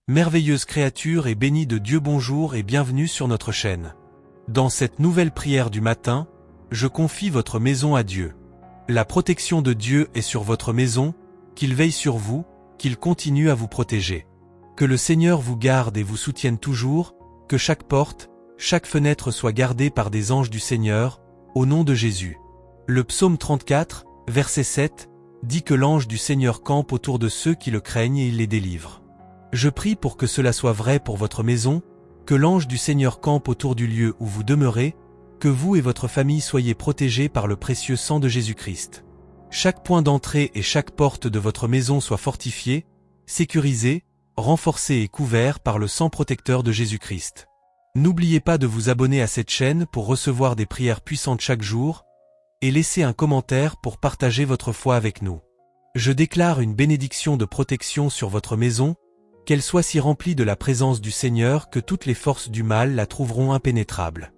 Merveilleuse créature et bénie de Dieu, bonjour et bienvenue sur notre chaîne. Dans cette nouvelle prière du matin, je confie votre maison à Dieu. La protection de Dieu est sur votre maison, qu'il veille sur vous, qu'il continue à vous protéger. Que le Seigneur vous garde et vous soutienne toujours, que chaque porte, chaque fenêtre soit gardée par des anges du Seigneur, au nom de Jésus. Le psaume 34, verset 7, dit que l'ange du Seigneur campe autour de ceux qui le craignent et il les délivre. Je prie pour que cela soit vrai pour votre maison, que l'ange du Seigneur campe autour du lieu où vous demeurez, que vous et votre famille soyez protégés par le précieux sang de Jésus-Christ. Chaque point d'entrée et chaque porte de votre maison soit fortifié, sécurisé, renforcé et couvert par le sang protecteur de Jésus-Christ. N'oubliez pas de vous abonner à cette chaîne pour recevoir des prières puissantes chaque jour, et laissez un commentaire pour partager votre foi avec nous. Je déclare une bénédiction de protection sur votre maison, qu'elle soit si remplie de la présence du Seigneur que toutes les forces du mal la trouveront impénétrable.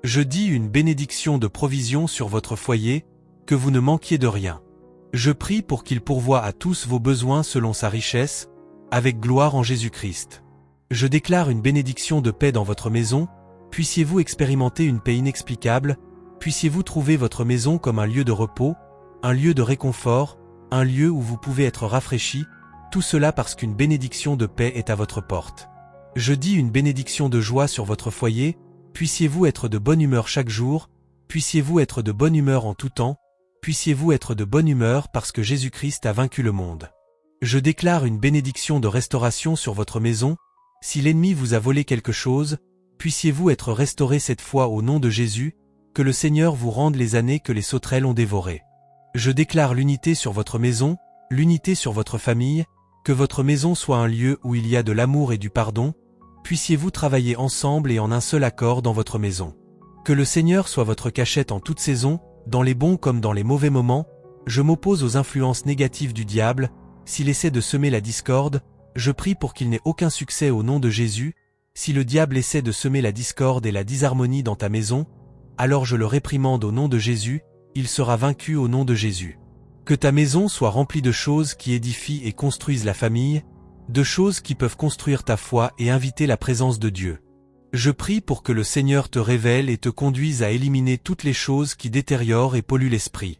Je dis une bénédiction de provision sur votre foyer, que vous ne manquiez de rien. Je prie pour qu'il pourvoie à tous vos besoins selon sa richesse, avec gloire en Jésus-Christ. Je déclare une bénédiction de paix dans votre maison, puissiez-vous expérimenter une paix inexplicable, puissiez-vous trouver votre maison comme un lieu de repos, un lieu de réconfort, un lieu où vous pouvez être rafraîchi, tout cela parce qu'une bénédiction de paix est à votre porte. Je dis une bénédiction de joie sur votre foyer, puissiez-vous être de bonne humeur chaque jour, puissiez-vous être de bonne humeur en tout temps, puissiez-vous être de bonne humeur parce que Jésus-Christ a vaincu le monde. Je déclare une bénédiction de restauration sur votre maison, si l'ennemi vous a volé quelque chose, puissiez-vous être restauré cette fois au nom de Jésus, que le Seigneur vous rende les années que les sauterelles ont dévorées. Je déclare l'unité sur votre maison, l'unité sur votre famille, que votre maison soit un lieu où il y a de l'amour et du pardon, puissiez-vous travailler ensemble et en un seul accord dans votre maison. Que le Seigneur soit votre cachette en toute saison, dans les bons comme dans les mauvais moments, je m'oppose aux influences négatives du diable, s'il essaie de semer la discorde, je prie pour qu'il n'ait aucun succès au nom de Jésus, si le diable essaie de semer la discorde et la disharmonie dans ta maison, alors je le réprimande au nom de Jésus, il sera vaincu au nom de Jésus. Que ta maison soit remplie de choses qui édifient et construisent la famille, de choses qui peuvent construire ta foi et inviter la présence de Dieu. Je prie pour que le Seigneur te révèle et te conduise à éliminer toutes les choses qui détériorent et polluent l'esprit.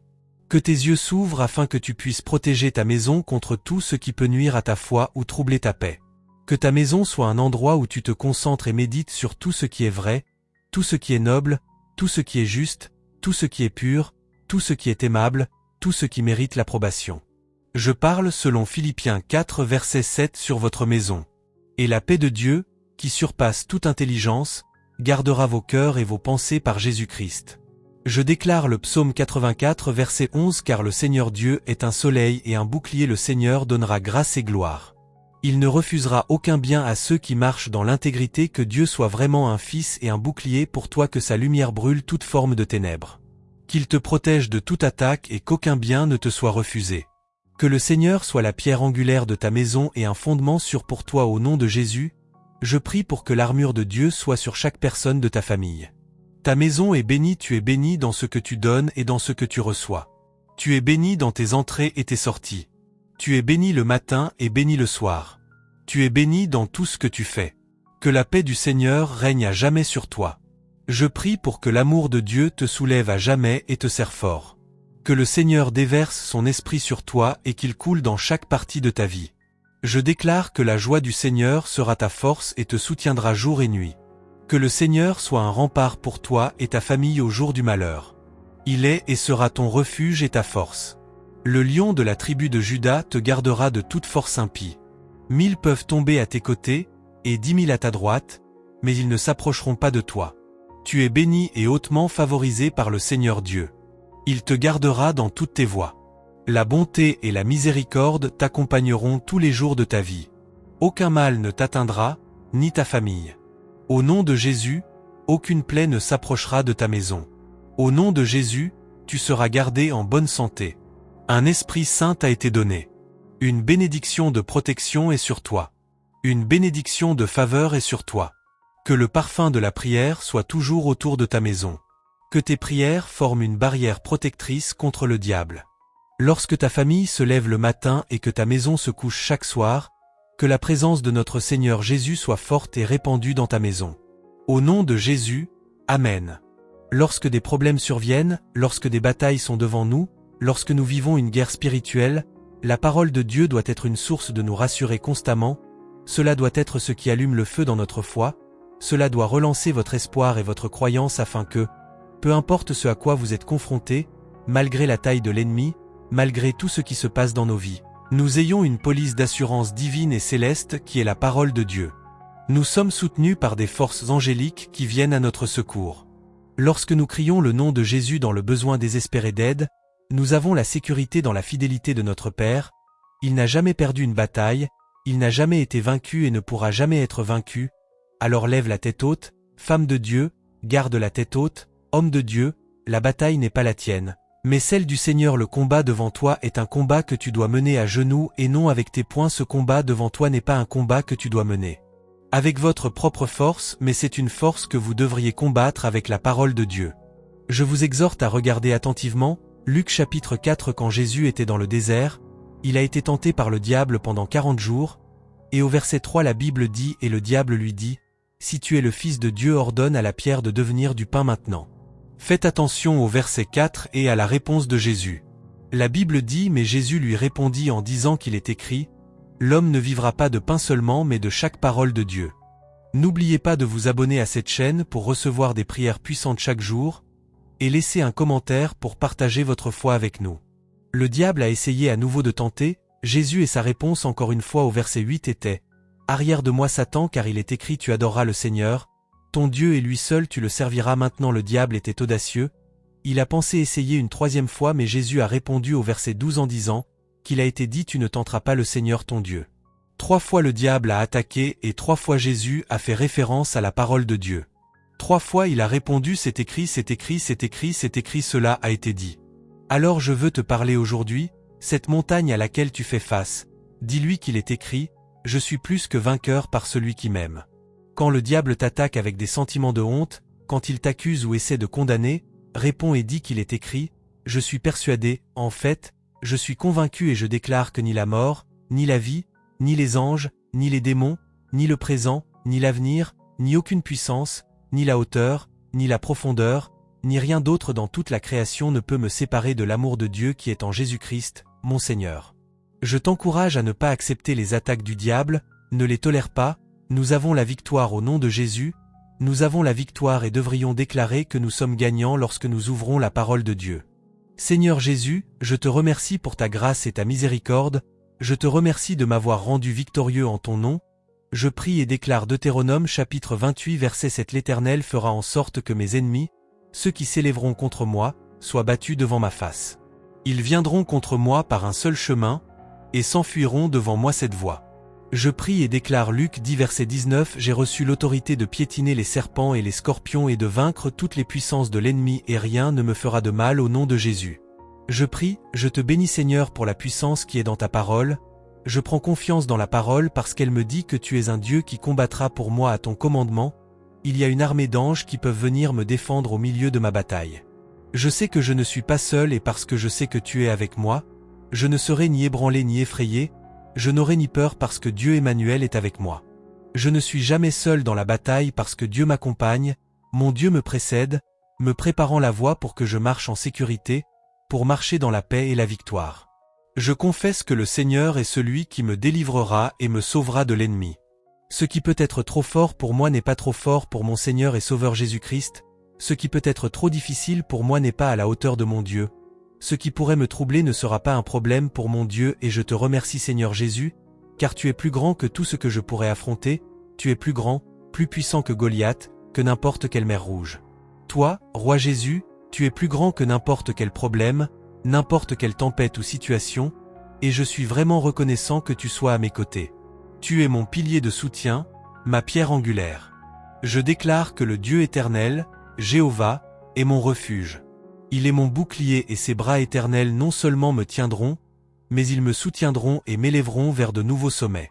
Que tes yeux s'ouvrent afin que tu puisses protéger ta maison contre tout ce qui peut nuire à ta foi ou troubler ta paix. Que ta maison soit un endroit où tu te concentres et médites sur tout ce qui est vrai, tout ce qui est noble, tout ce qui est juste, tout ce qui est pur, tout ce qui est aimable, tout ce qui mérite l'approbation. Je parle selon Philippiens 4 verset 7 sur votre maison. Et la paix de Dieu, qui surpasse toute intelligence, gardera vos cœurs et vos pensées par Jésus-Christ. Je déclare le psaume 84 verset 11 car le Seigneur Dieu est un soleil et un bouclier, le Seigneur donnera grâce et gloire. Il ne refusera aucun bien à ceux qui marchent dans l'intégrité, que Dieu soit vraiment un fils et un bouclier pour toi, que sa lumière brûle toute forme de ténèbres. Qu'il te protège de toute attaque et qu'aucun bien ne te soit refusé. Que le Seigneur soit la pierre angulaire de ta maison et un fondement sûr pour toi au nom de Jésus. Je prie pour que l'armure de Dieu soit sur chaque personne de ta famille. Ta maison est bénie, tu es béni dans ce que tu donnes et dans ce que tu reçois. Tu es béni dans tes entrées et tes sorties. Tu es béni le matin et béni le soir. Tu es béni dans tout ce que tu fais. Que la paix du Seigneur règne à jamais sur toi. Je prie pour que l'amour de Dieu te soulève à jamais et te serre fort. Que le Seigneur déverse son esprit sur toi et qu'il coule dans chaque partie de ta vie. Je déclare que la joie du Seigneur sera ta force et te soutiendra jour et nuit. Que le Seigneur soit un rempart pour toi et ta famille au jour du malheur. Il est et sera ton refuge et ta force. Le lion de la tribu de Juda te gardera de toute force impie. 1000 peuvent tomber à tes côtés, et 10 000 à ta droite, mais ils ne s'approcheront pas de toi. Tu es béni et hautement favorisé par le Seigneur Dieu. Il te gardera dans toutes tes voies. La bonté et la miséricorde t'accompagneront tous les jours de ta vie. Aucun mal ne t'atteindra, ni ta famille. Au nom de Jésus, aucune plaie ne s'approchera de ta maison. Au nom de Jésus, tu seras gardé en bonne santé. Un Esprit Saint t'a été donné. Une bénédiction de protection est sur toi. Une bénédiction de faveur est sur toi. Que le parfum de la prière soit toujours autour de ta maison. Que tes prières forment une barrière protectrice contre le diable. Lorsque ta famille se lève le matin et que ta maison se couche chaque soir, Que la présence de notre Seigneur Jésus soit forte et répandue dans ta maison. Au nom de Jésus, Amen. Lorsque des problèmes surviennent, lorsque des batailles sont devant nous, lorsque nous vivons une guerre spirituelle, la parole de Dieu doit être une source de nous rassurer constamment, cela doit être ce qui allume le feu dans notre foi, cela doit relancer votre espoir et votre croyance afin que, peu importe ce à quoi vous êtes confrontés, malgré la taille de l'ennemi, malgré tout ce qui se passe dans nos vies, nous ayons une police d'assurance divine et céleste qui est la parole de Dieu. Nous sommes soutenus par des forces angéliques qui viennent à notre secours. Lorsque nous crions le nom de Jésus dans le besoin désespéré d'aide, nous avons la sécurité dans la fidélité de notre Père. Il n'a jamais perdu une bataille, il n'a jamais été vaincu et ne pourra jamais être vaincu. Alors lève la tête haute, femme de Dieu, garde la tête haute, homme de Dieu, la bataille n'est pas la tienne. Mais celle du Seigneur. Le combat devant toi est un combat que tu dois mener à genoux et non avec tes poings. Ce combat devant toi n'est pas un combat que tu dois mener avec votre propre force, mais c'est une force que vous devriez combattre avec la parole de Dieu. Je vous exhorte à regarder attentivement Luc chapitre 4. Quand Jésus était dans le désert, il a été tenté par le diable pendant 40 jours, et au verset 3 la Bible dit « Et le diable lui dit, si tu es le Fils de Dieu, ordonne à la pierre de devenir du pain maintenant. » Faites attention au verset 4 et à la réponse de Jésus. La Bible dit « Mais Jésus lui répondit en disant qu'il est écrit, l'homme ne vivra pas de pain seulement mais de chaque parole de Dieu. » N'oubliez pas de vous abonner à cette chaîne pour recevoir des prières puissantes chaque jour, et laissez un commentaire pour partager votre foi avec nous. Le diable a essayé à nouveau de tenter, Jésus et sa réponse encore une fois au verset 8 était « Arrière de moi Satan, car il est écrit tu adoreras le Seigneur, ton Dieu et lui seul tu le serviras. » Maintenant le diable était audacieux, il a pensé essayer une troisième fois mais Jésus a répondu au verset 12 en disant qu'il a été dit tu ne tenteras pas le Seigneur ton Dieu. 3 fois le diable a attaqué et 3 fois Jésus a fait référence à la parole de Dieu. 3 fois il a répondu c'est écrit, c'est écrit, c'est écrit, c'est écrit, cela a été dit. Alors je veux te parler aujourd'hui, cette montagne à laquelle tu fais face, dis-lui qu'il est écrit, je suis plus que vainqueur par celui qui m'aime. Quand le diable t'attaque avec des sentiments de honte, quand il t'accuse ou essaie de condamner, réponds et dis qu'il est écrit, je suis persuadé, en fait, je suis convaincu et je déclare que ni la mort, ni la vie, ni les anges, ni les démons, ni le présent, ni l'avenir, ni aucune puissance, ni la hauteur, ni la profondeur, ni rien d'autre dans toute la création ne peut me séparer de l'amour de Dieu qui est en Jésus-Christ, mon Seigneur. Je t'encourage à ne pas accepter les attaques du diable, ne les tolère pas, nous avons la victoire au nom de Jésus, nous avons la victoire et devrions déclarer que nous sommes gagnants lorsque nous ouvrons la parole de Dieu. Seigneur Jésus, je te remercie pour ta grâce et ta miséricorde, je te remercie de m'avoir rendu victorieux en ton nom, je prie et déclare Deutéronome chapitre 28 verset 7 l'Éternel fera en sorte que mes ennemis, ceux qui s'élèveront contre moi, soient battus devant ma face. Ils viendront contre moi par un seul chemin, et s'enfuiront devant moi cette voie. Je prie et déclare Luc 10 verset 19 j'ai reçu l'autorité de piétiner les serpents et les scorpions et de vaincre toutes les puissances de l'ennemi et rien ne me fera de mal au nom de Jésus. Je prie, je te bénis Seigneur pour la puissance qui est dans ta parole, je prends confiance dans la parole parce qu'elle me dit que tu es un Dieu qui combattra pour moi à ton commandement, il y a une armée d'anges qui peuvent venir me défendre au milieu de ma bataille. Je sais que je ne suis pas seul et parce que je sais que tu es avec moi, je ne serai ni ébranlé ni effrayé, je n'aurai ni peur parce que Dieu Emmanuel est avec moi. Je ne suis jamais seul dans la bataille parce que Dieu m'accompagne, mon Dieu me précède, me préparant la voie pour que je marche en sécurité, pour marcher dans la paix et la victoire. Je confesse que le Seigneur est celui qui me délivrera et me sauvera de l'ennemi. Ce qui peut être trop fort pour moi n'est pas trop fort pour mon Seigneur et Sauveur Jésus-Christ, ce qui peut être trop difficile pour moi n'est pas à la hauteur de mon Dieu. Ce qui pourrait me troubler ne sera pas un problème pour mon Dieu et je te remercie Seigneur Jésus, car tu es plus grand que tout ce que je pourrais affronter, tu es plus grand, plus puissant que Goliath, que n'importe quelle mer rouge. Toi, Roi Jésus, tu es plus grand que n'importe quel problème, n'importe quelle tempête ou situation, et je suis vraiment reconnaissant que tu sois à mes côtés. Tu es mon pilier de soutien, ma pierre angulaire. Je déclare que le Dieu éternel, Jéhovah, est mon refuge. Il est mon bouclier et ses bras éternels non seulement me tiendront, mais ils me soutiendront et m'élèveront vers de nouveaux sommets.